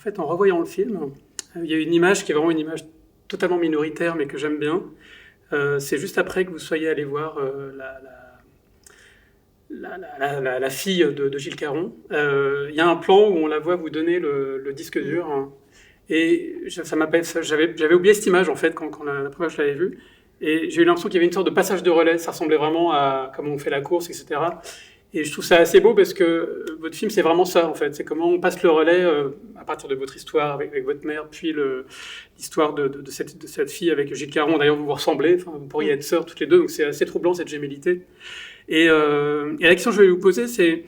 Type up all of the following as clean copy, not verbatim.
fait, en revoyant le film, il y a une image qui est vraiment une image totalement minoritaire, mais que j'aime bien. C'est juste après que vous soyez allé voir la fille de Gilles Caron. Il y a un plan où on la voit vous donner le disque dur. Hein, et j'avais oublié cette image, en fait, quand la première fois que je l'avais vue. Et j'ai eu l'impression qu'il y avait une sorte de passage de relais. Ça ressemblait vraiment à comment on fait la course, etc. Et je trouve ça assez beau parce que votre film, c'est vraiment ça, en fait. C'est comment on passe le relais à partir de votre histoire avec votre mère, puis l'histoire de cette fille avec Gilles Caron. D'ailleurs, vous vous ressemblez. Enfin, vous pourriez être sœurs toutes les deux. Donc, c'est assez troublant, cette gémellité. Et la question que je vais vous poser, c'est...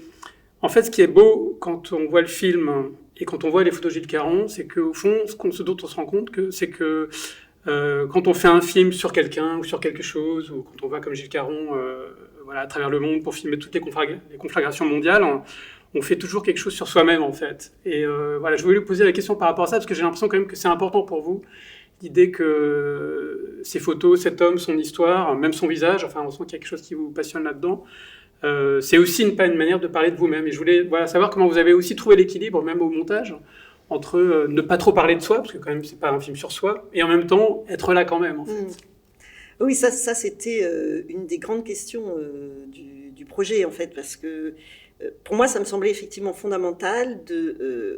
En fait, ce qui est beau quand on voit le film et quand on voit les photos de Gilles Caron, c'est qu'au fond, ce dont on se rend compte, c'est que quand on fait un film sur quelqu'un ou sur quelque chose, ou quand on va comme Gilles Caron à travers le monde pour filmer toutes les conflagrations mondiales, on fait toujours quelque chose sur soi-même, en fait. Et je voulais lui poser la question par rapport à ça, parce que j'ai l'impression quand même que c'est important pour vous, l'idée que ces photos, cet homme, son histoire, même son visage, enfin, on sent qu'il y a quelque chose qui vous passionne là-dedans, c'est aussi une manière de parler de vous-même. Et je voulais savoir comment vous avez aussi trouvé l'équilibre, même au montage, entre ne pas trop parler de soi, parce que quand même c'est pas un film sur soi, et en même temps être là quand même, en fait. Oui, ça c'était une des grandes questions du projet, en fait, parce que pour moi ça me semblait effectivement fondamental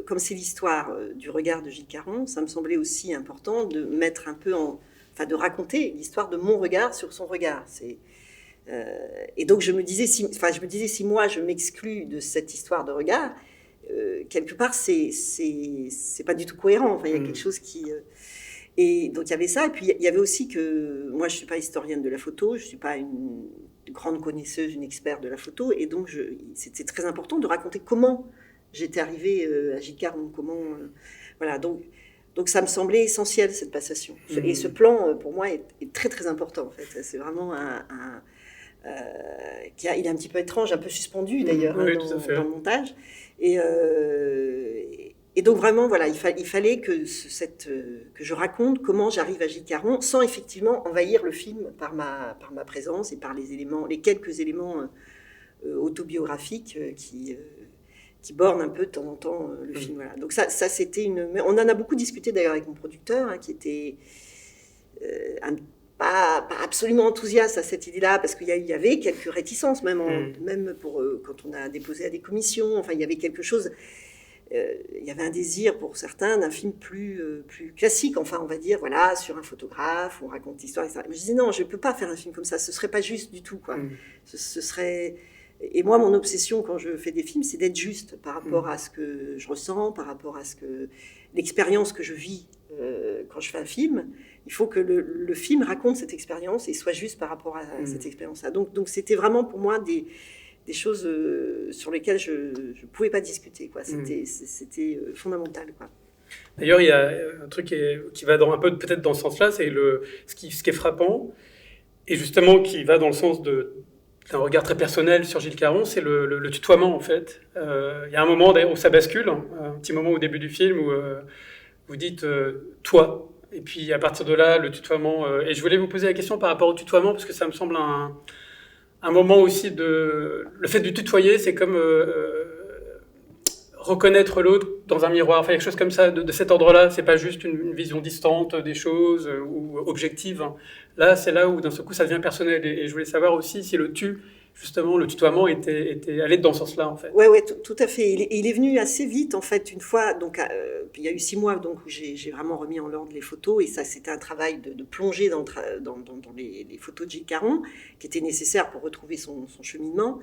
comme c'est l'histoire du regard de Gilles Caron, ça me semblait aussi important de mettre un peu de raconter l'histoire de mon regard sur son regard. Et donc je me disais si moi je m'exclus de cette histoire de regard, quelque part c'est pas du tout cohérent. Enfin, il y a quelque chose qui et donc il y avait ça, et puis il y avait aussi que moi je suis pas historienne de la photo, je suis pas une grande connaisseuse, une experte de la photo, et donc c'était très important de raconter comment j'étais arrivée à Gilles Caron, voilà, donc ça me semblait essentiel, cette passation. Et ce plan pour moi est très très important, en fait. C'est vraiment il est un petit peu étrange, un peu suspendu d'ailleurs, oui, dans le montage. Et donc vraiment, voilà, il fallait que je raconte comment j'arrive à Gilles Caron sans effectivement envahir le film par ma présence et par les quelques éléments autobiographiques qui bornent un peu de temps en temps le film. Voilà. Donc ça c'était mais on en a beaucoup discuté d'ailleurs avec mon producteur, hein, qui était pas absolument enthousiaste à cette idée-là, parce qu'il y avait quelques réticences, même pour quand on a déposé à des commissions. Enfin, il y avait quelque chose. Il y avait un désir pour certains d'un film plus classique, enfin on va dire, voilà, sur un photographe, on raconte l'histoire, etc. Mais je disais non, je ne peux pas faire un film comme ça, ce serait pas juste du tout, quoi. Ce serait... Et moi, mon obsession quand je fais des films, c'est d'être juste par rapport à ce que je ressens, par rapport à l'expérience que je vis quand je fais un film. Il faut que le film raconte cette expérience et soit juste par rapport à cette expérience-là. Donc c'était vraiment pour moi des choses sur lesquelles je ne pouvais pas discuter, quoi. C'était fondamental, quoi. D'ailleurs, il y a un truc qui va un peu peut-être dans ce sens-là, c'est ce qui est frappant, et justement qui va dans le sens d'un regard très personnel sur Gilles Caron, c'est le tutoiement, en fait. Il y a un moment d'ailleurs où ça bascule, un petit moment au début du film où vous dites « toi ». Et puis à partir de là, le tutoiement... et je voulais vous poser la question par rapport au tutoiement, parce que ça me semble un moment aussi le fait de tutoyer, c'est comme reconnaître l'autre dans un miroir, enfin quelque chose comme ça, de cet ordre-là. C'est pas juste une vision distante des choses ou objective. Là, c'est là où d'un seul coup ça devient personnel. Et je voulais savoir aussi si le tutoiement allait dans ce sens-là, en fait. Ouais, tout à fait. Il est venu assez vite, en fait, une fois. Donc, il y a eu 6 mois donc, où j'ai vraiment remis en ordre les photos. Et ça, c'était un travail de plonger dans les photos de Gilles Caron, qui était nécessaire pour retrouver son cheminement.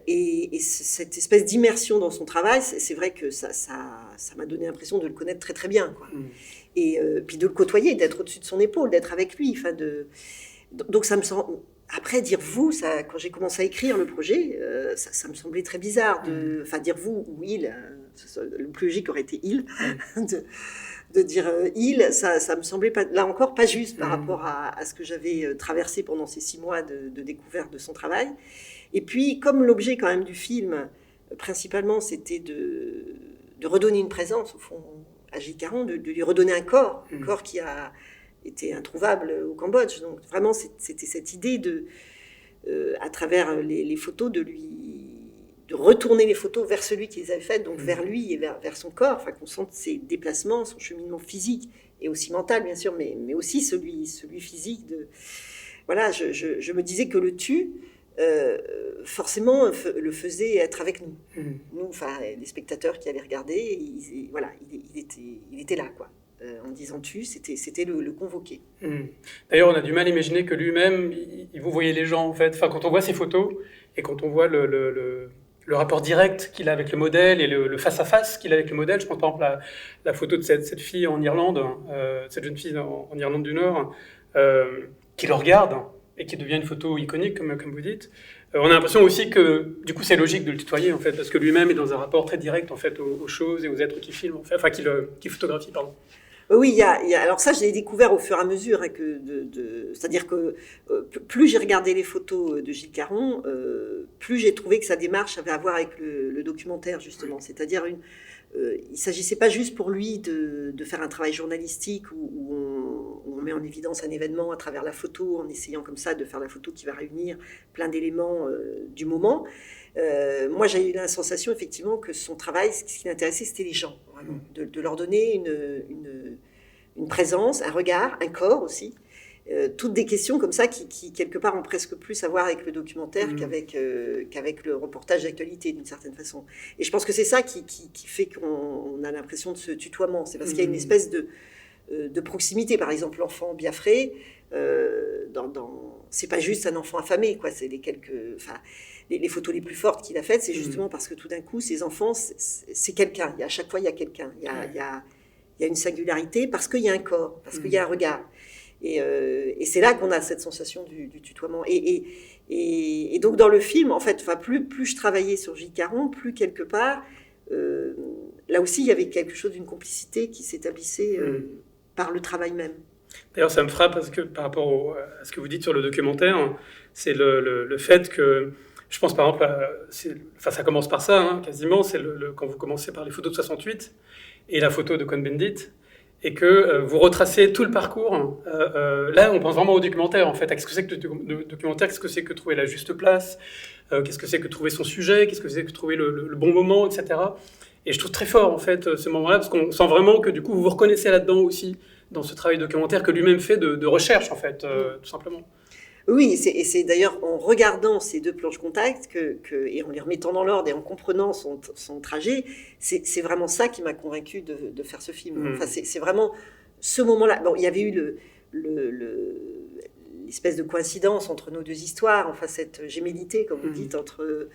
Et cette espèce d'immersion dans son travail, c'est vrai que ça m'a donné l'impression de le connaître très, très bien, quoi. Et puis de le côtoyer, d'être au-dessus de son épaule, d'être avec lui. Donc, ça me semble... Après, dire vous, quand j'ai commencé à écrire le projet, ça me semblait très bizarre. Dire vous ou il, le plus logique aurait été il, de dire il, ça me semblait pas, là encore pas juste par rapport à ce que j'avais traversé pendant ces 6 mois de découverte de son travail. Et puis, comme l'objet quand même du film, principalement, c'était de redonner une présence, au fond, à Gilles Caron, de lui redonner un corps qui a était introuvable au Cambodge. Donc vraiment, c'était cette idée à travers les photos, de lui retourner les photos vers celui qui les avait faites, donc vers lui et vers son corps, enfin qu'on sente ses déplacements, son cheminement physique et aussi mental bien sûr, mais aussi celui physique. Voilà, je me disais que le tu, forcément, le faisait être avec nous. Nous, enfin, les spectateurs qui allaient regarder, il était là, quoi. En disant tu, c'était le convoquer. D'ailleurs, on a du mal à imaginer que lui-même, il vous voyait les gens, en fait. Enfin, quand on voit ses photos et quand on voit le rapport direct qu'il a avec le modèle et le face-à-face qu'il a avec le modèle, je pense par exemple à la photo de cette fille en Irlande, cette jeune fille en Irlande du Nord, qui le regarde et qui devient une photo iconique, comme vous dites. On a l'impression aussi que, du coup, c'est logique de le tutoyer, en fait, parce que lui-même est dans un rapport très direct, en fait, aux choses et aux êtres qu'il filme, en fait, enfin, qu'il photographie, pardon. Oui, alors ça, je l'ai découvert au fur et à mesure, hein, c'est-à-dire que plus j'ai regardé les photos de Gilles Caron, plus j'ai trouvé que sa démarche avait à voir avec le documentaire, justement. C'est-à-dire, il ne s'agissait pas juste pour lui de faire un travail journalistique où on met en évidence un événement à travers la photo, en essayant comme ça de faire la photo qui va réunir plein d'éléments du moment. Moi, j'ai eu la sensation, effectivement, que son travail, ce qui l'intéressait, c'était les gens, vraiment, de leur donner une présence, un regard, un corps aussi. Toutes des questions comme ça qui, quelque part, ont presque plus à voir avec le documentaire qu'avec le reportage d'actualité, d'une certaine façon. Et je pense que c'est ça qui fait qu'on a l'impression de ce tutoiement. C'est parce qu'il y a une espèce de proximité. Par exemple, l'enfant Biafré, c'est pas juste un enfant affamé, quoi. C'est les photos les plus fortes qu'il a faites, c'est justement parce que tout d'un coup, ces enfants, c'est quelqu'un. À chaque fois, il y a quelqu'un. Il y a une singularité parce qu'il y a un corps, parce qu'il y a un regard. Et c'est là qu'on a cette sensation du tutoiement. Et donc, dans le film, en fait, plus je travaillais sur Gilles Caron, plus quelque part, là aussi, il y avait quelque chose d'une complicité qui s'établissait par le travail même. D'ailleurs, ça me frappe parce que par rapport à ce que vous dites sur le documentaire, c'est le fait que, je pense par exemple, ça commence par ça, hein, quasiment, c'est quand vous commencez par les photos de 68 et la photo de Cohn-Bendit, et que vous retracez tout le parcours. Là, on pense vraiment au documentaire, en fait. Qu'est-ce que c'est que le documentaire? Qu'est-ce que c'est que trouver la juste place? Qu'est-ce que c'est que trouver son sujet? Qu'est-ce que c'est que trouver le bon moment, etc. Et je trouve très fort, en fait, ce moment-là, parce qu'on sent vraiment que, du coup, vous vous reconnaissez là-dedans aussi, dans ce travail documentaire que lui-même fait de recherche, en fait, tout simplement. Oui, et c'est d'ailleurs en regardant ces deux planches contact et en les remettant dans l'ordre et en comprenant son trajet, c'est vraiment ça qui m'a convaincu de faire ce film. Enfin, c'est vraiment ce moment-là. Bon, il y avait eu l'espèce de coïncidence entre nos deux histoires, enfin cette gémellité, comme vous dites, entre...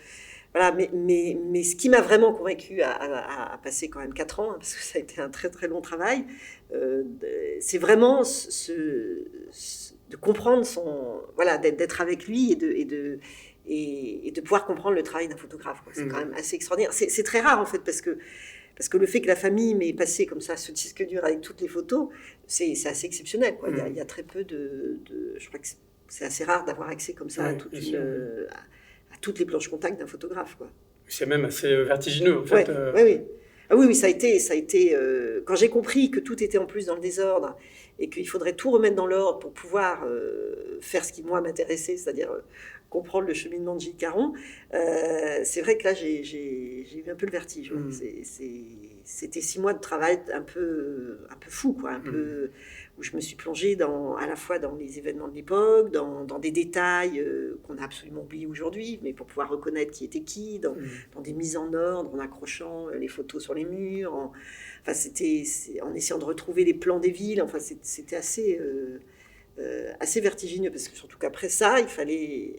Voilà, mais ce qui m'a vraiment convaincu à passer quand même 4 ans, hein, parce que ça a été un très très long travail, c'est vraiment de comprendre d'être avec lui et de pouvoir comprendre le travail d'un photographe, quoi. C'est quand même assez extraordinaire. C'est très rare en fait parce que le fait que la famille m'ait passé comme ça ce disque dur avec toutes les photos, c'est assez exceptionnel, quoi. Il y a très peu je crois que c'est assez rare d'avoir accès comme ça à toutes les planches contact d'un photographe, quoi. C'est même assez vertigineux, en fait. Oui. Ah oui, ça a été quand j'ai compris que tout était en plus dans le désordre et qu'il faudrait tout remettre dans l'ordre pour pouvoir faire ce qui, moi, m'intéressait, c'est-à-dire comprendre le cheminement de Gilles Caron, c'est vrai que là, j'ai eu un peu le vertige. C'était 6 mois de travail un peu fou, quoi, où je me suis plongée à la fois dans les événements de l'époque, dans des détails qu'on a absolument oubliés aujourd'hui, mais pour pouvoir reconnaître qui était qui, dans des mises en ordre, en accrochant les photos sur les murs, c'était en essayant de retrouver les plans des villes. Enfin, c'était assez vertigineux, parce que surtout qu'après ça,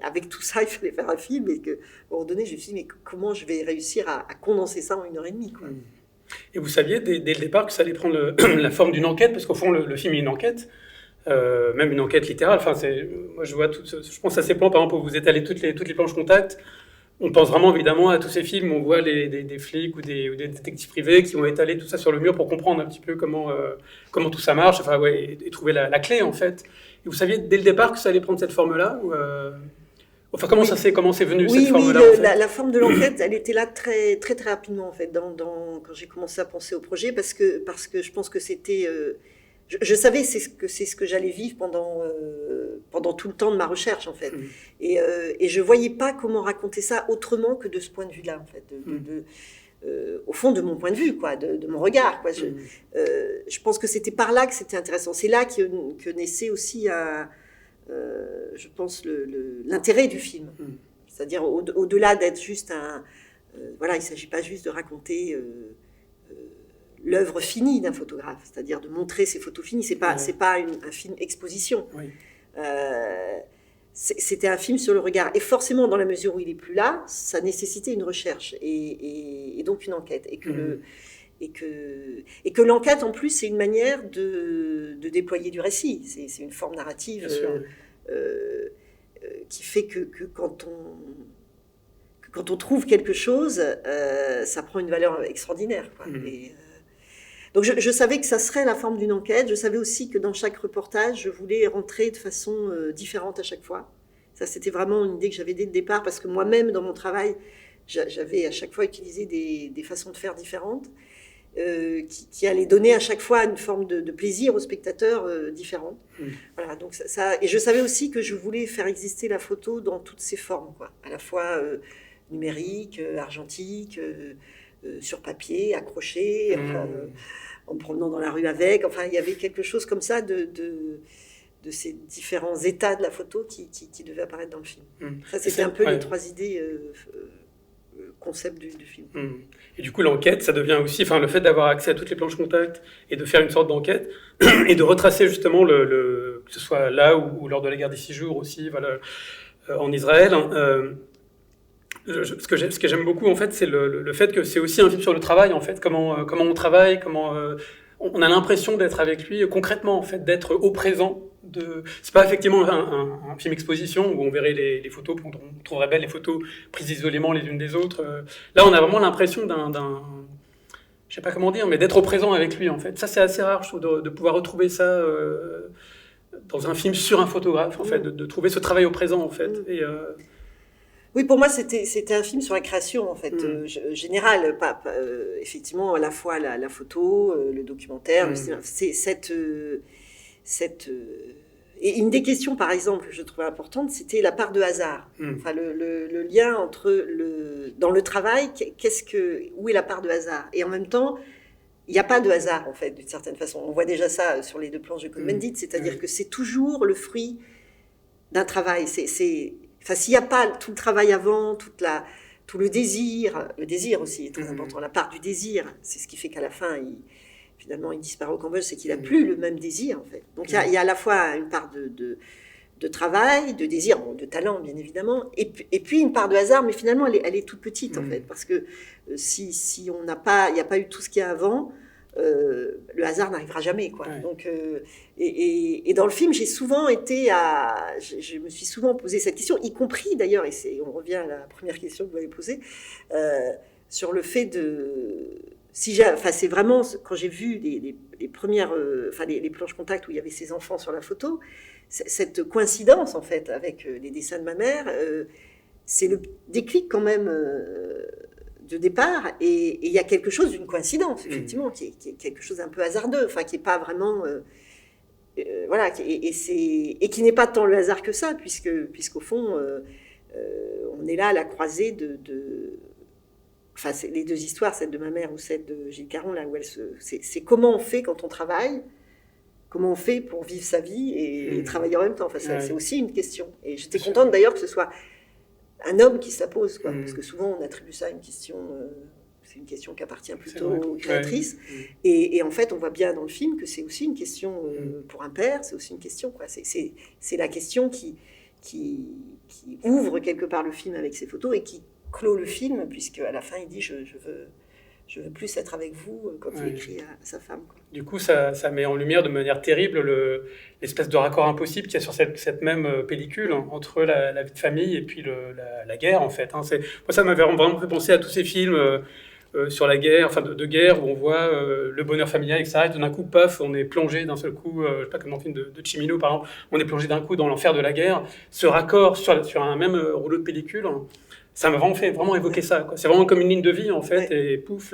avec tout ça, il fallait faire un film, et qu'à un moment donné, je me suis dit, mais comment je vais réussir à condenser ça en 1h30, quoi. Et vous saviez dès le départ que ça allait prendre la forme d'une enquête, parce qu'au fond, le film est une enquête, même une enquête littérale. Enfin, moi, je vois je pense à ces plans, par exemple, où vous étalez toutes les planches contact. On pense vraiment évidemment à tous ces films où on voit des flics ou des détectives privés qui ont étalé tout ça sur le mur pour comprendre un petit peu comment tout ça marche, enfin, ouais, et trouver la clé, en fait. Et vous saviez dès le départ que ça allait prendre cette forme-là Enfin, comment c'est venu, cette forme-là, en fait? La forme de l'enquête, elle était là très, très, très rapidement, en fait, quand j'ai commencé à penser au projet, parce que je pense que c'était... je savais c'est ce que j'allais vivre pendant tout le temps de ma recherche, en fait. Et je voyais pas comment raconter ça autrement que de ce point de vue-là, en fait. Au fond, de mon point de vue, quoi, de mon regard, quoi. Je pense que c'était par là que c'était intéressant. C'est là que naissait aussi, je pense, l'intérêt du film. C'est-à-dire, au-delà d'être juste voilà, il ne s'agit pas juste de raconter l'œuvre finie d'un photographe, c'est-à-dire de montrer ses photos finies. C'est pas un film exposition. Oui. C'était un film sur le regard. Et forcément, dans la mesure où il n'est plus là, ça nécessitait une recherche et donc une enquête. Et que l'enquête, en plus, c'est une manière de déployer du récit. C'est une forme narrative qui fait que quand on trouve quelque chose, ça prend une valeur extraordinaire, quoi. Donc je savais que ça serait la forme d'une enquête. Je savais aussi que dans chaque reportage, je voulais rentrer de façon différente à chaque fois. Ça, c'était vraiment une idée que j'avais dès le départ, parce que moi-même, dans mon travail, j'avais à chaque fois utilisé des façons de faire différentes, qui allaient donner à chaque fois une forme de plaisir aux spectateurs différente. Voilà, donc et je savais aussi que je voulais faire exister la photo dans toutes ses formes, quoi. À la fois numérique, argentique, sur papier, accroché, en me promenant dans la rue avec. Enfin, il y avait quelque chose comme ça de ces différents états de la photo qui devaient apparaître dans le film. Ça, c'était un peu les trois idées, concepts du film. Et du coup, l'enquête, ça devient aussi, le fait d'avoir accès à toutes les planches contact et de faire une sorte d'enquête et de retracer justement, que ce soit là ou lors de la guerre des 6 jours aussi, voilà, en Israël. Ce que j'aime beaucoup, en fait, c'est le fait que c'est aussi un film sur le travail, en fait, comment on travaille, on a l'impression d'être avec lui concrètement, en fait, d'être au présent. C'est pas effectivement un film exposition où on verrait les photos, on trouverait belles les photos prises isolément les unes des autres. Là, on a vraiment l'impression je sais pas comment dire, mais d'être au présent avec lui, en fait. Ça, c'est assez rare, je trouve, de pouvoir retrouver ça dans un film sur un photographe, en fait, de trouver ce travail au présent, en fait. Oui, pour moi, c'était un film sur la création, en fait, générale. Effectivement, à la fois la photo, le documentaire, c'est et une des questions, par exemple, que je trouvais importante, c'était la part de hasard. Enfin, le lien entre dans le travail, où est la part de hasard? Et en même temps, il n'y a pas de hasard, en fait, d'une certaine façon. On voit déjà ça sur les 2 planches de Cohn-Bendit, c'est-à-dire que c'est toujours le fruit d'un travail. Enfin, s'il n'y a pas tout le travail avant, tout le désir aussi est très important, la part du désir, c'est ce qui fait qu'à la fin, finalement, il disparaît au Cambodge, c'est qu'il n'a plus le même désir, en fait. Donc, il y a à la fois une part de travail, de désir, de talent, bien évidemment, et puis une part de hasard, mais finalement, elle est toute petite, en fait, parce que si il n'y a pas eu tout ce qu'il y a avant, le hasard n'arrivera jamais, quoi. Donc, et dans le film, je me suis souvent posé cette question, y compris d'ailleurs, et on revient à la première question que vous m'avez posée, sur le fait c'est vraiment quand j'ai vu les premières, les planches contact où il y avait ces enfants sur la photo, cette coïncidence en fait avec les dessins de ma mère, c'est le déclic quand même de départ, et il y a quelque chose d'une coïncidence effectivement qui est quelque chose un peu hasardeux, enfin qui est pas vraiment voilà, et qui n'est pas tant le hasard que ça, puisqu'au fond on est là à la croisée enfin, c'est les 2 histoires, celle de ma mère ou celle de Gilles Caron, là où c'est comment on fait quand on travaille, comment on fait pour vivre sa vie et travailler en même temps. Enfin, c'est aussi une question. Et j'étais contente d'ailleurs que ce soit un homme qui se la pose, quoi, parce que souvent on attribue ça à une question. C'est une question qui appartient plutôt aux créatrices. Et en fait, on voit bien dans le film que c'est aussi une question pour un père. C'est aussi une question, quoi. C'est la question qui ouvre quelque part le film avec ses photos et qui clôt le film, puisque à la fin il dit je veux plus être avec vous, quand il écrit à sa femme, quoi. Du coup, ça met en lumière de manière terrible l'espèce de raccord impossible qu'il y a sur cette même pellicule, entre la vie de famille et puis la guerre, en fait. Moi, ça m'avait vraiment fait penser à tous ces films sur la guerre, enfin de guerre, où on voit le bonheur familial, etc. Et d'un coup, paf, on est plongé d'un seul coup, je sais pas, comme dans le film de Cimino, par exemple, on est plongé d'un coup dans l'enfer de la guerre. Ce raccord sur un même rouleau de pellicule, ça m'a vraiment fait vraiment évoquer ça, quoi. C'est vraiment comme une ligne de vie, en fait, Ouais. et pouf,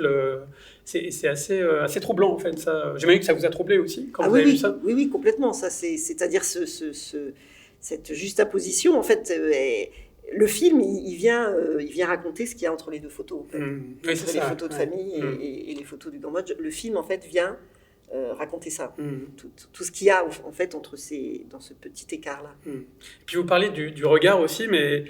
c'est assez troublant, en fait, ça. J'imagine que ça vous a troublé aussi, quand Ah vous oui, avez vu oui, ça. oui, oui, complètement. Ça, c'est-à-dire cette juxtaposition, en fait, le film, il vient raconter ce qu'il y a entre les deux photos, en fait. Oui, c'est Entre les ça. photos de Ouais. famille et les photos du Cambodge. Le film, en fait, vient raconter ça. Mm. Tout ce qu'il y a, en fait, dans ce petit écart-là. Puis vous parlez du regard aussi, mais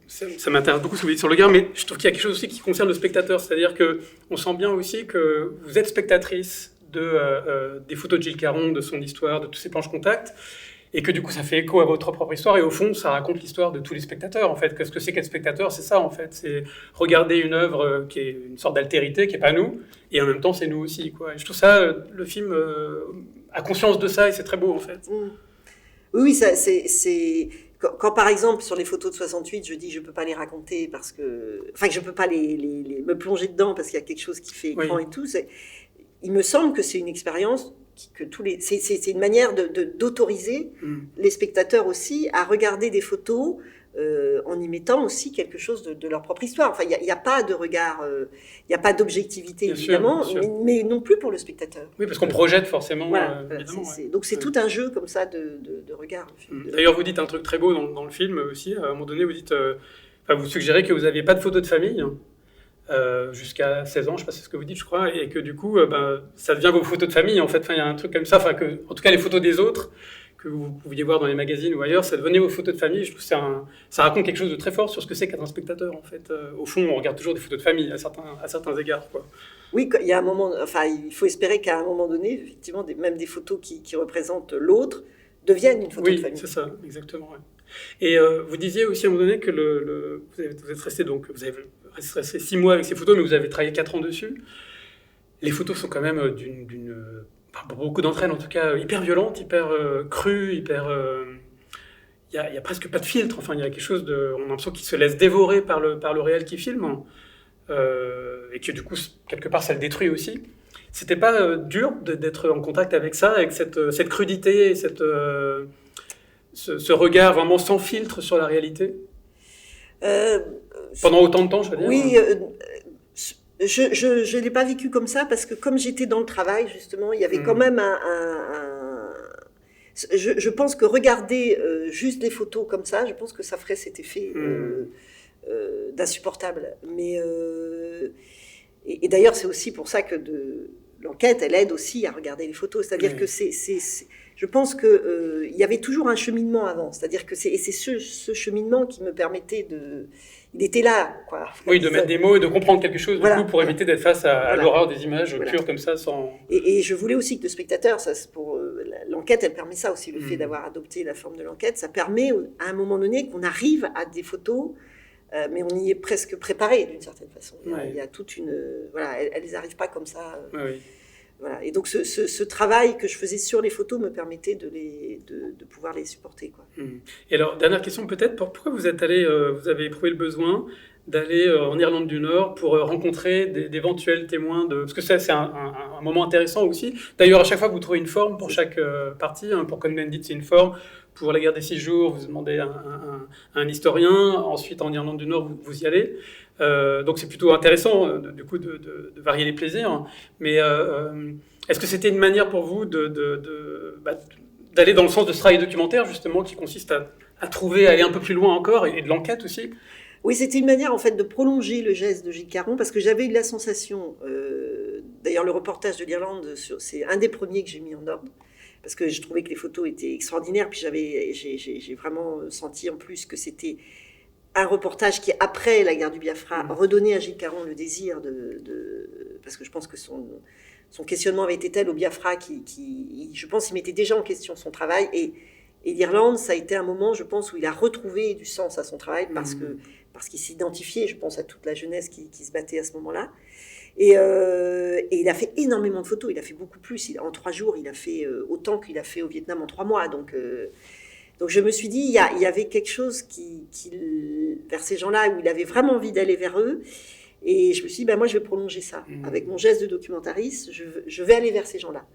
ça m'intéresse beaucoup ce que vous dites sur le regard, mais je trouve qu'il y a quelque chose aussi qui concerne le spectateur, c'est-à-dire que on sent bien aussi que vous êtes spectatrice des photos de Gilles Caron, de son histoire, de tous ses planches contact, et que du coup ça fait écho à votre propre histoire, et au fond ça raconte l'histoire de tous les spectateurs, en fait. Qu'est-ce que c'est qu'être spectateur? C'est ça, en fait, c'est regarder une œuvre qui est une sorte d'altérité, qui n'est pas nous, et en même temps c'est nous aussi, quoi. Et je trouve ça, le film a conscience de ça, et c'est très beau, en fait. Oui, c'est... Quand, par exemple, sur les photos de 68, je dis je ne peux pas les raconter parce que... Enfin, que je ne peux pas me plonger dedans parce qu'il y a quelque chose qui fait écran et tout. Il me semble que c'est une expérience que c'est une manière d'autoriser les spectateurs aussi à regarder des photos en y mettant aussi quelque chose de leur propre histoire. Enfin, il n'y a pas de regard, il n'y a pas d'objectivité, Bien sûr, évidemment, bien sûr. mais non plus pour le spectateur. Oui, parce qu'on projette forcément, Voilà, évidemment. donc c'est tout un jeu comme ça de regard. D'ailleurs, vous dites un truc très beau dans le film aussi. À un moment donné, vous dites, vous suggérez que vous n'aviez pas de photos de famille jusqu'à 16 ans, je ne sais pas si c'est ce que vous dites, je crois, et que du coup, ça devient vos photos de famille, en fait. Enfin, il y a un truc comme ça, en tout cas, les photos des autres que vous pouviez voir dans les magazines ou ailleurs, ça devenait vos photos de famille. Je trouve que ça raconte quelque chose de très fort sur ce que c'est qu'être un spectateur, en fait. Au fond, on regarde toujours des photos de famille à certains égards, quoi. Oui, il y a un moment, enfin, il faut espérer qu'à un moment donné, effectivement, même des photos qui représentent l'autre deviennent une photo de famille. Oui, c'est ça, exactement. Ouais. Et vous disiez aussi à un moment donné que vous êtes resté donc, vous avez resté 6 mois avec ces photos, mais vous avez travaillé 4 ans dessus. Les photos sont quand même pour beaucoup d'entre elles en tout cas, hyper violentes, hyper crues, hyper... Il y a presque pas de filtre, enfin il y a quelque chose on a l'impression qu'il se laisse dévorer par le réel qui filme, et que du coup, quelque part, ça le détruit aussi. C'était pas dur d'être en contact avec ça, avec cette crudité, ce regard vraiment sans filtre sur la réalité pendant autant de temps, je veux dire. Oui, je ne l'ai pas vécu comme ça parce que comme j'étais dans le travail, justement, il y avait quand même je pense que regarder juste des photos comme ça, je pense que ça ferait cet effet d'insupportable. Mais, et d'ailleurs, c'est aussi pour ça que l'enquête, elle aide aussi à regarder les photos. C'est-à-dire que je pense qu'il y avait toujours un cheminement avant. C'est-à-dire que c'est ce cheminement qui me permettait il était là, quoi. Oui, de mettre des mots et de comprendre quelque chose, Voilà. du coup, pour éviter d'être face à l'horreur des images pures comme ça, sans... Et je voulais aussi que le spectateur, l'enquête, elle permet ça aussi, le fait d'avoir adopté la forme de l'enquête, ça permet à un moment donné qu'on arrive à des photos, mais on y est presque préparé d'une certaine façon. Il y a toute une... Voilà, elles n'arrivent pas comme ça. Oui. Voilà. Et donc ce travail que je faisais sur les photos me permettait de pouvoir les supporter, quoi. Et alors, dernière question peut-être, pourquoi vous êtes allé, vous avez éprouvé le besoin d'aller en Irlande du Nord pour rencontrer d'éventuels témoins parce que ça, c'est un moment intéressant aussi. D'ailleurs, à chaque fois, vous trouvez une forme pour chaque partie. Pour Cohn-Bendit, c'est une forme. Pour la guerre des 6 jours, vous demandez à un historien. Ensuite, en Irlande du Nord, vous y allez. Donc, c'est plutôt intéressant, du coup, de varier les plaisirs. Mais est-ce que c'était une manière pour vous d'aller dans le sens de ce travail documentaire, justement, qui consiste à trouver, à aller un peu plus loin encore, et de l'enquête aussi? Oui, c'était une manière en fait de prolonger le geste de Gilles Caron parce que j'avais eu la sensation, d'ailleurs le reportage de l'Irlande, c'est un des premiers que j'ai mis en ordre parce que je trouvais que les photos étaient extraordinaires, puis j'ai vraiment senti en plus que c'était un reportage qui, après la guerre du Biafra, redonnait à Gilles Caron le désir parce que je pense que son questionnement avait été tel au Biafra je pense, il mettait déjà en question son travail et l'Irlande, ça a été un moment, je pense, où il a retrouvé du sens à son travail parce qu'il s'identifiait, je pense, à toute la jeunesse qui se battait à ce moment-là. Et il a fait énormément de photos, il a fait beaucoup plus. En 3 jours, il a fait autant qu'il a fait au Vietnam en 3 mois. Donc je me suis dit, il y avait quelque chose vers ces gens-là où il avait vraiment envie d'aller vers eux. Et je me suis dit, moi, je vais prolonger ça. Avec mon geste de documentariste, je vais aller vers ces gens-là.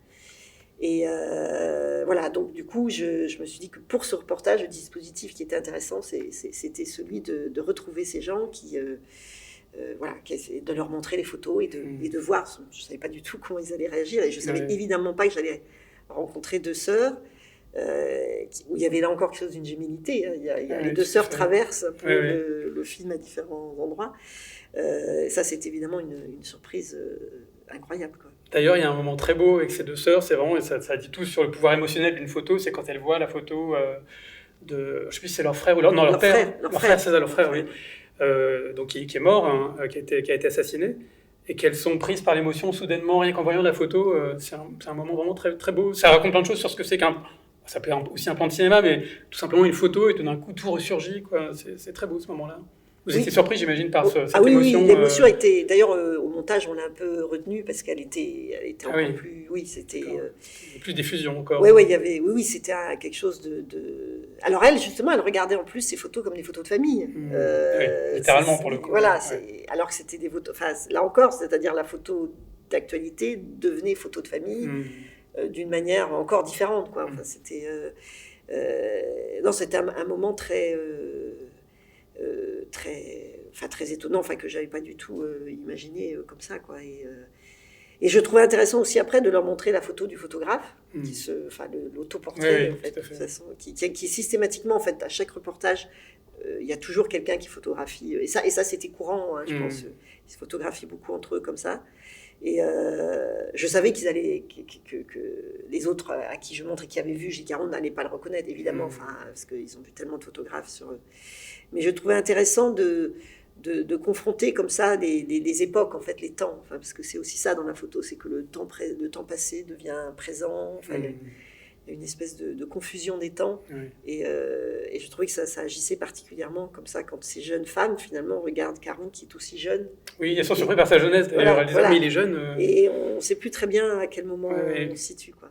Et voilà, donc du coup, je me suis dit que pour ce reportage, le dispositif qui était intéressant, c'était celui de retrouver ces gens voilà, de leur montrer les photos et de voir. Je ne savais pas du tout comment ils allaient réagir, et je ne savais évidemment pas que j'allais rencontrer deux sœurs, où il y avait là encore quelque chose d'une gémilité. Hein. Les deux sœurs traversent un peu le film à différents endroits. Ça, c'est évidemment une surprise incroyable, quoi. D'ailleurs, il y a un moment très beau avec ces deux sœurs, c'est vraiment, et ça dit tout sur le pouvoir émotionnel d'une photo, c'est quand elles voient la photo de, je ne sais plus si c'est leur frère ou leur père. Leur frère, c'est ça, leur frère, oui. Donc qui est mort, hein, qui a été assassiné, et qu'elles sont prises par l'émotion soudainement, rien qu'en voyant la photo. C'est un moment vraiment très, très beau. Ça raconte plein de choses sur ce que c'est ça peut être aussi un plan de cinéma, mais tout simplement une photo, et tout d'un coup tout ressurgit, quoi. C'est très beau ce moment-là. Vous étiez surpris, j'imagine, par cette émotion. Oui, l'émotion était... D'ailleurs, au montage, on l'a un peu retenue parce qu'elle était encore plus... Oui, c'était... Plus d'effusion encore. Oui, il y avait... Oui, c'était quelque chose de... Alors elle, justement, elle regardait en plus ces photos comme des photos de famille. Littéralement, pour le coup. Voilà, alors que c'était des photos... Enfin, là encore, c'est-à-dire la photo d'actualité devenait photo de famille d'une manière encore différente, quoi. Enfin, c'était... Non, c'était un moment très... très étonnant, que j'avais pas du tout imaginé comme ça, quoi. Et je trouvais intéressant aussi après de leur montrer la photo du photographe, l'autoportrait, en fait, de toute façon, qui systématiquement, en fait, à chaque reportage, il y a toujours quelqu'un qui photographie, et ça c'était courant, hein, je pense, ils se photographient beaucoup entre eux comme ça. Et je savais qu'ils allaient, que les autres à qui je montre et qui avaient vu Gilles Caron n'allaient pas le reconnaître, évidemment, parce qu'ils ont vu tellement de photographes sur eux. Mais je trouvais intéressant de confronter comme ça des époques, en fait, les temps. Parce que c'est aussi ça dans la photo, c'est que le temps passé devient présent. Il y a une espèce de confusion des temps. Et je trouvais que ça agissait particulièrement comme ça quand ces jeunes femmes, finalement, regardent Caron qui est aussi jeune. Oui, elles sont surprises par sa jeunesse, d'ailleurs. Elles disent, mais il est jeune. Et on ne sait plus très bien à quel moment on se situe, quoi.